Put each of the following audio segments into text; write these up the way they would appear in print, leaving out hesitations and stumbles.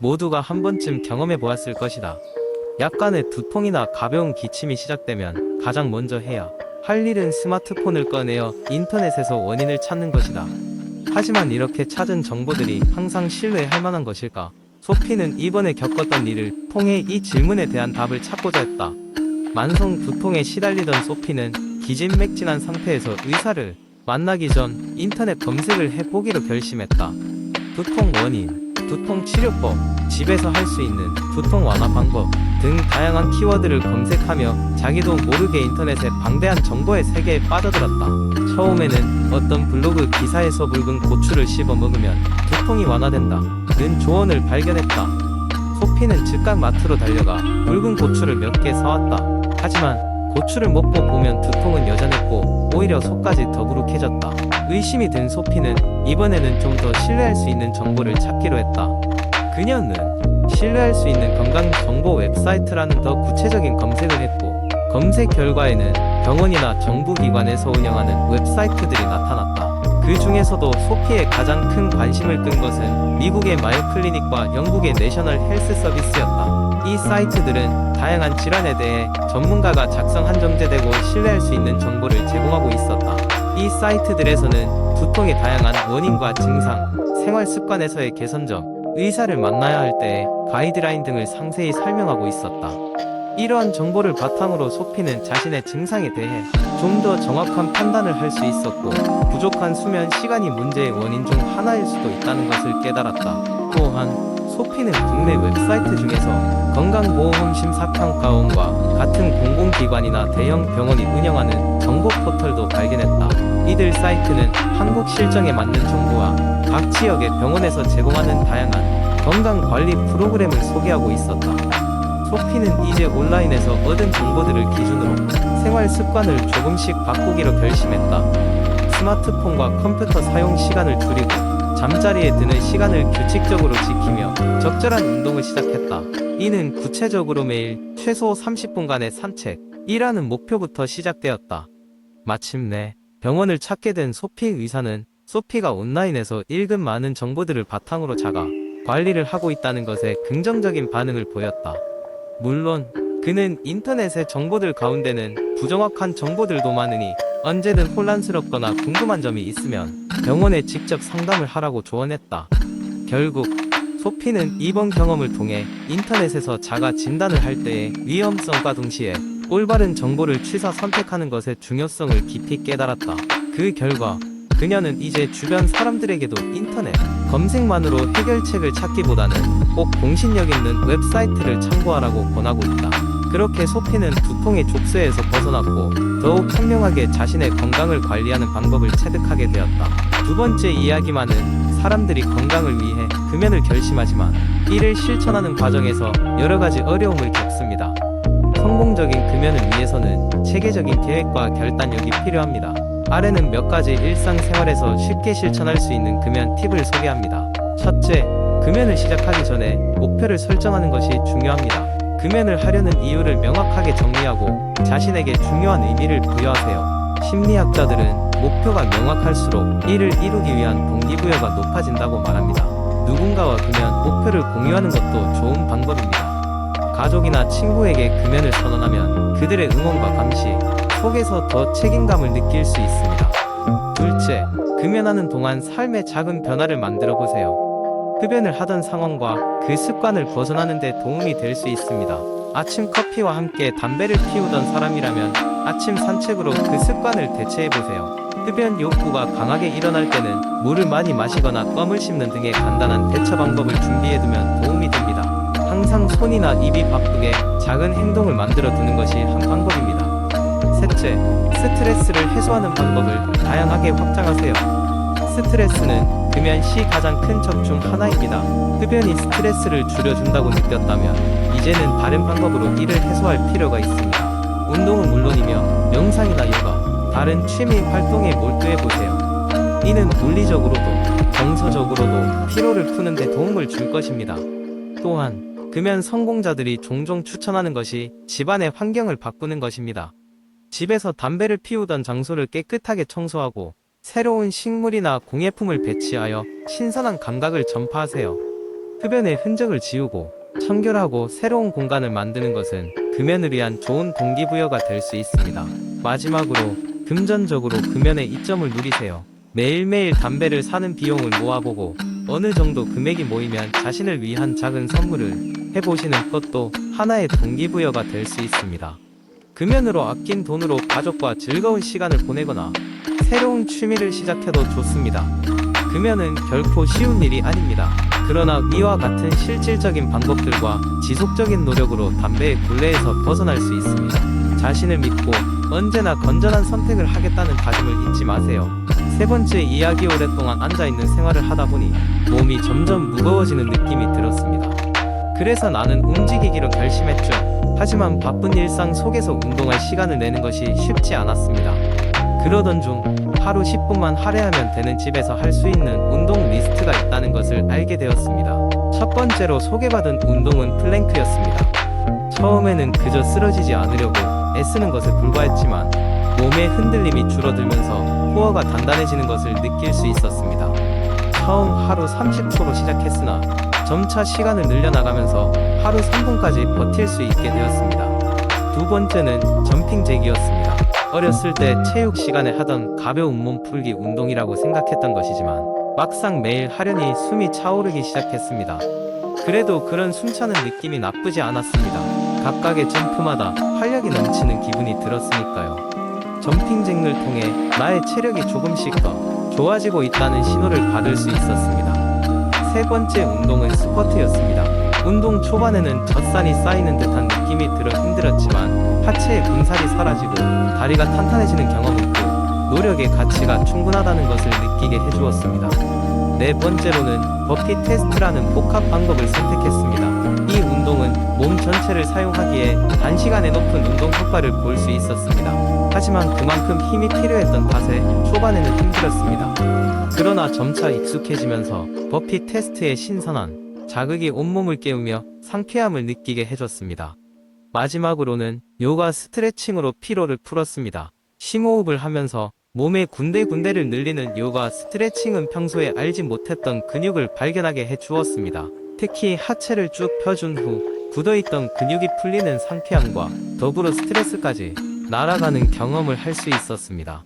모두가 한 번쯤 경험해 보았을 것이다. 약간의 두통이나 가벼운 기침이 시작되면 가장 먼저 해야 할 일은 스마트폰을 꺼내어 인터넷에서 원인을 찾는 것이다. 하지만 이렇게 찾은 정보들이 항상 신뢰할 만한 것일까? 소피는 이번에 겪었던 일을 통해 이 질문에 대한 답을 찾고자 했다. 만성 두통에 시달리던 소피는 기진맥진한 상태에서 의사를 만나기 전 인터넷 검색을 해보기로 결심했다. 두통 원인, 두통 치료법, 집에서 할 수 있는 두통 완화 방법 등 다양한 키워드를 검색하며 자기도 모르게 인터넷의 방대한 정보의 세계에 빠져들었다. 처음에는 어떤 블로그 기사에서 붉은 고추를 씹어 먹으면 두통이 완화된다 는 조언을 발견했다. 소피는 즉각 마트로 달려가 붉은 고추를 몇 개 사왔다. 하지만 고추를 먹고 보면 두통은 여전했고 오히려 속까지 더부룩해졌다. 의심이 든 소피는 이번에는 좀 더 신뢰할 수 있는 정보를 찾기로 했다. 그녀는 신뢰할 수 있는 건강정보 웹사이트라는 더 구체적인 검색을 했고 검색 결과에는 병원이나 정부기관에서 운영하는 웹사이트들이 나타났다. 그 중에서도 소피의 가장 큰 관심을 끈 것은 미국의 마요 클리닉과 영국의 내셔널 헬스 서비스였다. 이 사이트들은 다양한 질환에 대해 전문가가 작성 한정제되고 신뢰할 수 있는 정보를 제공하고 있었다. 이 사이트들에서는 두통의 다양한 원인과 증상, 생활 습관에서의 개선점, 의사를 만나야 할 때의 가이드라인 등을 상세히 설명하고 있었다. 이러한 정보를 바탕으로 소피는 자신의 증상에 대해 좀 더 정확한 판단을 할 수 있었고 부족한 수면 시간이 문제의 원인 중 하나일 수도 있다는 것을 깨달았다. 또한 소피는 국내 웹사이트 중에서 건강보험심사평가원과 같은 공공기관이나 대형 병원이 운영하는 정보 포털도 발견했다. 이들 사이트는 한국 실정에 맞는 정보와 각 지역의 병원에서 제공하는 다양한 건강관리 프로그램을 소개하고 있었다. 소피는 이제 온라인에서 얻은 정보들을 기준으로 생활 습관을 조금씩 바꾸기로 결심했다. 스마트폰과 컴퓨터 사용 시간을 줄이고 잠자리에 드는 시간을 규칙적으로 지키며 적절한 운동을 시작했다. 이는 구체적으로 매일 최소 30분간의 산책이라는 목표부터 시작되었다. 마침내 병원을 찾게 된 소피 의사는 소피가 온라인에서 읽은 많은 정보들을 바탕으로 자가 관리를 하고 있다는 것에 긍정적인 반응을 보였다. 물론 그는 인터넷의 정보들 가운데는 부정확한 정보들도 많으니 언제든 혼란스럽거나 궁금한 점이 있으면 병원에 직접 상담을 하라고 조언했다. 결국 소피는 이번 경험을 통해 인터넷에서 자가 진단을 할 때의 위험성과 동시에 올바른 정보를 취사 선택하는 것의 중요성을 깊이 깨달았다. 그 결과 그녀는 이제 주변 사람들에게도 인터넷 검색만으로 해결책을 찾기보다는 꼭 공신력 있는 웹사이트를 참고하라고 권하고 있다. 그렇게 소피는 두통의 족쇄에서 벗어났고 더욱 현명하게 자신의 건강을 관리하는 방법을 체득하게 되었다. 두 번째 이야기만은 사람들이 건강을 위해 금연을 결심하지만 이를 실천하는 과정에서 여러 가지 어려움을 겪습니다. 성공적인 금연을 위해서는 체계적인 계획과 결단력이 필요합니다. 아래는 몇 가지 일상생활에서 쉽게 실천할 수 있는 금연 팁을 소개합니다. 첫째, 금연을 시작하기 전에 목표를 설정하는 것이 중요합니다. 금연을 하려는 이유를 명확하게 정리하고 자신에게 중요한 의미를 부여하세요. 심리학자들은 목표가 명확할수록 이를 이루기 위한 동기부여가 높아진다고 말합니다. 누군가와 금연 목표를 공유하는 것도 좋은 방법입니다. 가족이나 친구에게 금연을 선언하면 그들의 응원과 감시 속에서 더 책임감을 느낄 수 있습니다. 둘째, 금연하는 동안 삶의 작은 변화를 만들어 보세요. 흡연을 하던 상황과 그 습관을 벗어나는 데 도움이 될 수 있습니다. 아침 커피와 함께 담배를 피우던 사람이라면 아침 산책으로 그 습관을 대체해 보세요. 흡연 욕구가 강하게 일어날 때는 물을 많이 마시거나 껌을 씹는 등의 간단한 대처 방법을 준비해 두면 도움이 됩니다. 항상 손이나 입이 바쁘게 작은 행동을 만들어 두는 것이 한 방법입니다. 셋째, 스트레스를 해소하는 방법을 다양하게 확장하세요. 스트레스는 금연 시 가장 큰 적 중 하나입니다. 흡연이 스트레스를 줄여준다고 느꼈다면 이제는 다른 방법으로 이를 해소할 필요가 있습니다. 운동은 물론이며 명상이나 요가, 다른 취미 활동에 몰두해보세요. 이는 물리적으로도 정서적으로도 피로를 푸는 데 도움을 줄 것입니다. 또한 금연 성공자들이 종종 추천하는 것이 집안의 환경을 바꾸는 것입니다. 집에서 담배를 피우던 장소를 깨끗하게 청소하고 새로운 식물이나 공예품을 배치하여 신선한 감각을 전파하세요. 흡연의 흔적을 지우고 청결하고 새로운 공간을 만드는 것은 금연을 위한 좋은 동기부여가 될 수 있습니다. 마지막으로 금전적으로 금연의 이점을 누리세요. 매일매일 담배를 사는 비용을 모아보고 어느 정도 금액이 모이면 자신을 위한 작은 선물을 해보시는 것도 하나의 동기부여가 될 수 있습니다. 금연으로 아낀 돈으로 가족과 즐거운 시간을 보내거나 새로운 취미를 시작해도 좋습니다. 금연은 결코 쉬운 일이 아닙니다. 그러나 이와 같은 실질적인 방법들과 지속적인 노력으로 담배의 굴레에서 벗어날 수 있습니다. 자신을 믿고 언제나 건전한 선택을 하겠다는 다짐을 잊지 마세요. 세 번째 이야기, 오랫동안 앉아있는 생활을 하다 보니 몸이 점점 무거워지는 느낌이 들었습니다. 그래서 나는 움직이기로 결심했죠. 하지만 바쁜 일상 속에서 운동할 시간을 내는 것이 쉽지 않았습니다. 그러던 중 하루 10분만 할애하면 되는 집에서 할 수 있는 운동 리스트가 있다는 것을 알게 되었습니다. 첫 번째로 소개받은 운동은 플랭크였습니다. 처음에는 그저 쓰러지지 않으려고 애쓰는 것에 불과했지만 몸의 흔들림이 줄어들면서 코어가 단단해지는 것을 느낄 수 있었습니다. 처음 하루 30초로 시작했으나 점차 시간을 늘려나가면서 하루 3분까지 버틸 수 있게 되었습니다. 두 번째는 점핑잭이었습니다. 어렸을 때 체육 시간에 하던 가벼운 몸풀기 운동이라고 생각했던 것이지만 막상 매일 하려니 숨이 차오르기 시작했습니다. 그래도 그런 숨차는 느낌이 나쁘지 않았습니다. 각각의 점프마다 활력이 넘치는 기분이 들었으니까요. 점핑잭을 통해 나의 체력이 조금씩 더 좋아지고 있다는 신호를 받을 수 있었습니다. 세 번째 운동은 스쿼트였습니다. 운동 초반에는 젖산이 쌓이는 듯한 느낌이 들어 힘들었지만 하체의 분살이 사라지고 다리가 탄탄해지는 경험을 했고 노력의 가치가 충분하다는 것을 느끼게 해주었습니다. 네 번째로는 버피 테스트라는 복합 방법을 선택했습니다. 이 운동은 몸 전체를 사용하기에 단시간에 높은 운동 효과를 볼 수 있었습니다. 하지만 그만큼 힘이 필요했던 탓에 초반에는 힘들었습니다. 그러나 점차 익숙해지면서 버피 테스트의 신선한 자극이 온몸을 깨우며 상쾌함을 느끼게 해줬습니다. 마지막으로는 요가 스트레칭으로 피로를 풀었습니다. 심호흡을 하면서 몸의 군데군데를 늘리는 요가 스트레칭은 평소에 알지 못했던 근육을 발견하게 해주었습니다. 특히 하체를 쭉 펴준 후 굳어있던 근육이 풀리는 상쾌함과 더불어 스트레스까지 날아가는 경험을 할 수 있었습니다.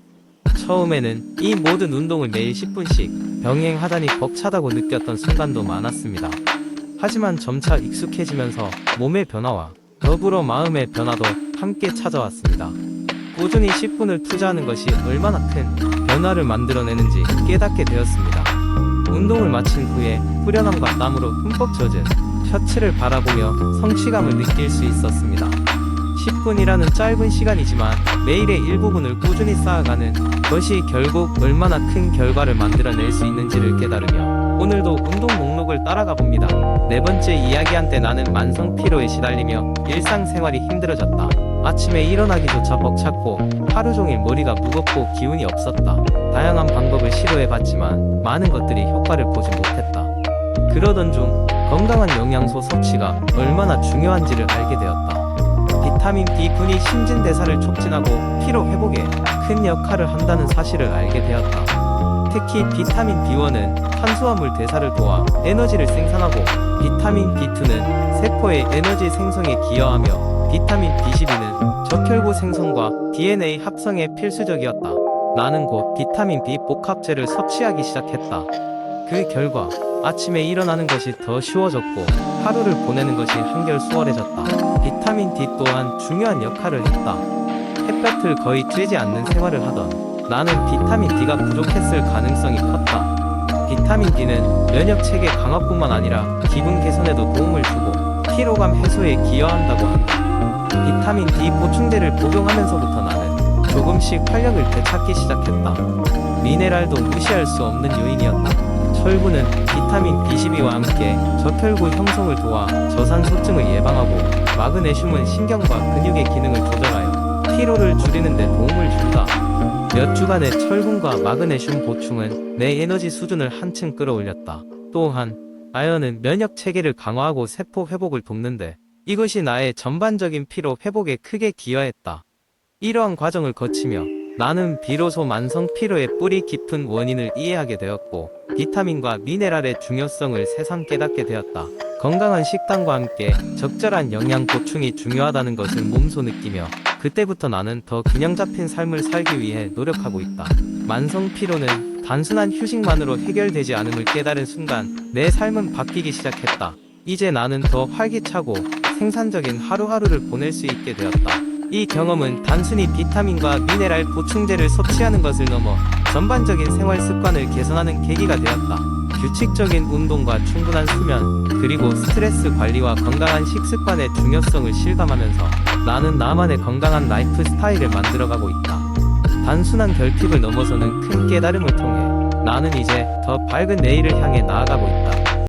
처음에는 이 모든 운동을 매일 10분씩 병행하다니 벅차다고 느꼈던 순간도 많았습니다. 하지만 점차 익숙해지면서 몸의 변화와 더불어 마음의 변화도 함께 찾아왔습니다. 꾸준히 10분을 투자하는 것이 얼마나 큰 변화를 만들어내는지 깨닫게 되었습니다. 운동을 마친 후에 후련함과 땀으로 흠뻑 젖은 셔츠를 바라보며 성취감을 느낄 수 있었습니다. 10분이라는 짧은 시간이지만 매일의 일부분을 꾸준히 쌓아가는 것이 결국 얼마나 큰 결과를 만들어낼 수 있는지를 깨달으며 오늘도 운동 목록을 따라가 봅니다. 네 번째 이야기, 한때 나는 만성 피로에 시달리며 일상생활이 힘들어졌다. 아침에 일어나기조차 벅찼고 하루 종일 머리가 무겁고 기운이 없었다. 다양한 방법을 시도해봤지만 많은 것들이 효과를 보지 못했다. 그러던 중 건강한 영양소 섭취가 얼마나 중요한지를 알게 되었다. 비타민 B군이 신진대사를 촉진하고 피로 회복에 큰 역할을 한다는 사실을 알게 되었다. 특히 비타민 B1은 탄수화물 대사를 도와 에너지를 생산하고 비타민 B2는 세포의 에너지 생성에 기여하며 비타민 B12는 적혈구 생성과 DNA 합성에 필수적이었다. 나는 곧 비타민 B 복합제를 섭취하기 시작했다. 그 결과 아침에 일어나는 것이 더 쉬워졌고 하루를 보내는 것이 한결 수월해졌다. 비타민 D 또한 중요한 역할을 했다. 햇볕을 거의 쬐지 않는 생활을 하던 나는 비타민 D가 부족했을 가능성이 컸다. 비타민 D는 면역 체계 강화뿐만 아니라 기분 개선에도 도움을 주고 피로감 해소에 기여한다고 한다. 비타민 D 보충제를 복용하면서부터 나는 조금씩 활력을 되찾기 시작했다. 미네랄도 무시할 수 없는 요인이었다. 철분은 비타민 B12와 함께 적혈구 형성을 도와 저산소증을 예방하고 마그네슘은 신경과 근육의 기능을 조절하여 피로를 줄이는 데 도움을 준다. 몇 주간의 철분과 마그네슘 보충은 내 에너지 수준을 한층 끌어올렸다. 또한 아연은 면역 체계를 강화하고 세포 회복을 돕는데 이것이 나의 전반적인 피로 회복에 크게 기여했다. 이러한 과정을 거치며 나는 비로소 만성 피로의 뿌리 깊은 원인을 이해하게 되었고, 비타민과 미네랄의 중요성을 새삼 깨닫게 되었다. 건강한 식단과 함께 적절한 영양 보충이 중요하다는 것을 몸소 느끼며, 그때부터 나는 더 균형 잡힌 삶을 살기 위해 노력하고 있다. 만성 피로는 단순한 휴식만으로 해결되지 않음을 깨달은 순간 내 삶은 바뀌기 시작했다. 이제 나는 더 활기차고 생산적인 하루하루를 보낼 수 있게 되었다. 이 경험은 단순히 비타민과 미네랄 보충제를 섭취하는 것을 넘어 전반적인 생활 습관을 개선하는 계기가 되었다. 규칙적인 운동과 충분한 수면, 그리고 스트레스 관리와 건강한 식습관의 중요성을 실감하면서 나는 나만의 건강한 라이프 스타일을 만들어가고 있다. 단순한 결핍을 넘어서는 큰 깨달음을 통해 나는 이제 더 밝은 내일을 향해 나아가고 있다.